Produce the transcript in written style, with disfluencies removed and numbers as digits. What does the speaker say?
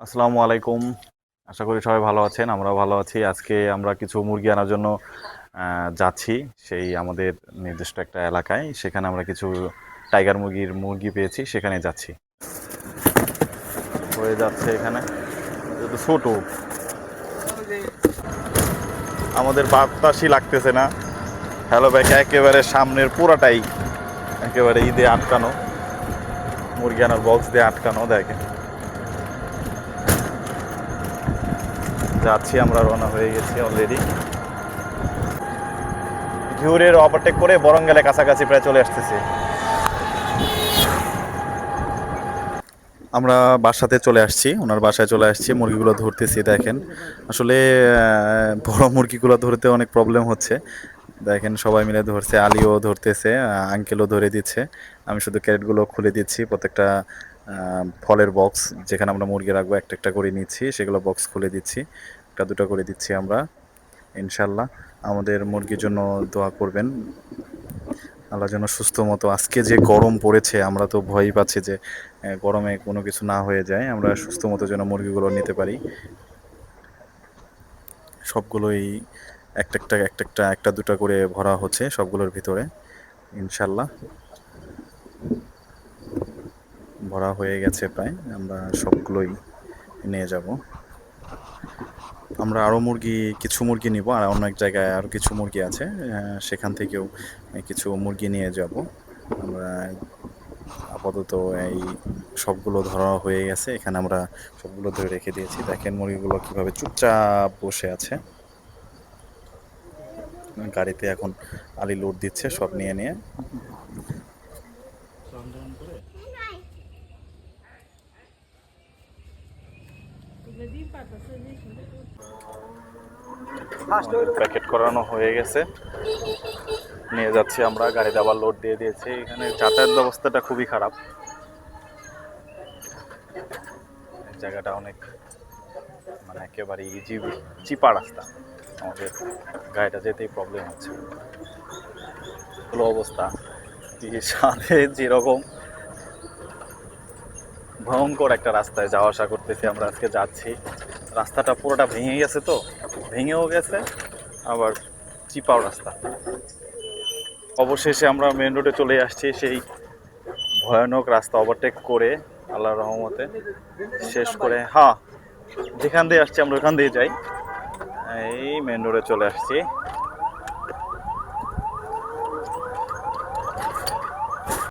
আসসালামু আলাইকুম। আশা করি সবাই ভালো আছেন। আমরাও ভালো আছি। আজকে আমরা কিছু মুরগি আনার জন্য যাচ্ছি সেই আমাদের নির্দিষ্ট একটা এলাকায়। সেখানে আমরা কিছু টাইগার মুরগি পেয়েছি, সেখানে যাচ্ছি। হয়ে যাচ্ছে এখানে। যেহেতু ছোট, আমাদের বাতাসই লাগতেছে না। হ্যালো ব্যাগ একেবারে সামনের পুরাটাই একেবারে ঈদে আটকানো, মুরগি আনার বক্স দিয়ে আটকানো। দেখেন, যাচ্ছি আমরা, রওনা হয়ে গেছি অলরেডি। ঘিউরের ওভারটেক করে বরঙ্গেলে কাছাকাছি প্রায় চলে আসতেছি। আমরা বাসাতে চলে আসছি, ওনার বাসায় চলে আসছি, মুরগিগুলো ধরতেছি। দেখেন আসলে বড় মুরগিগুলো ধরতে অনেক প্রবলেম হচ্ছে। দেখেন সবাই মিলে ধরছে, আলিও ধরতেছে, আঙ্কেলও ধরে দিচ্ছে। আমি শুধু ক্যারেটগুলো খুলে দিচ্ছি। প্রত্যেকটা ফলের বক্স যেখানে আমরা মুরগি রাখবো একটা একটা করে নিচ্ছি, সেগুলো বক্স খুলে দিচ্ছি, একটা দুটো করে দিচ্ছি আমরা। ইনশাল্লাহ আমাদের মুরগির জন্য দোয়া করবেন, আল্লাহ যেন সুস্থ মতো। আজকে যে গরম পড়েছে, আমরা তো ভয়ই পাচ্ছি যে গরমে কোনো কিছু না হয়ে যায়, আমরা সুস্থ মতো যেন মুরগিগুলো নিতে পারি। সবগুলোই একটা দুটা করে ভরা হচ্ছে সবগুলোর ভিতরে। ইনশাল্লাহ ভরা হয়ে গেছে প্রায়, আমরা সবগুলোই নিয়ে যাব। আমরা আরও কিছু মুরগি নিব, আর অন্য এক জায়গায় আরও কিছু মুরগি আছে, সেখান থেকেও কিছু মুরগি নিয়ে যাব আমরা। আপাতত এই সবগুলো ধরা হয়ে গেছে, এখানে আমরা সবগুলো ধরে রেখে দিয়েছি। দেখেন মুরগিগুলো কিভাবে চুপচাপ বসে আছে। গাড়িতে এখন আলি লোড দিচ্ছে সব নিয়ে নিয়ে। প্যাকেট করানো হয়ে গেছে, নিয়ে যাচ্ছি আমরা। গাড়িতে আবার লোড দিয়ে দিয়েছি। এখানে যাতায়াত ব্যবস্থাটা খুবই খারাপ, জায়গাটা অনেক মানে একেবারে চিপা রাস্তা, আমাদের গাড়িটা যেতেই প্রবলেম হচ্ছে। হলো অবস্থা, সাথে যেরকম ভয়ঙ্কর একটা রাস্তায় যাওয়া আসা করতেছি আমরা। আজকে যাচ্ছি, রাস্তাটা পুরোটা ভেঙে গেছে, তো ভেঙেও গেছে, আবার চিপাও রাস্তা। অবশেষে আমরা মেন রোডে চলে আসছি, সেই ভয়ানক রাস্তা ওভারটেক করে আল্লাহর রহমতে শেষ করে। হ্যাঁ, যেখান দিয়ে আসছি আমরা ওখান দিয়ে যাই। এই মেন রোডে চলে আসছি।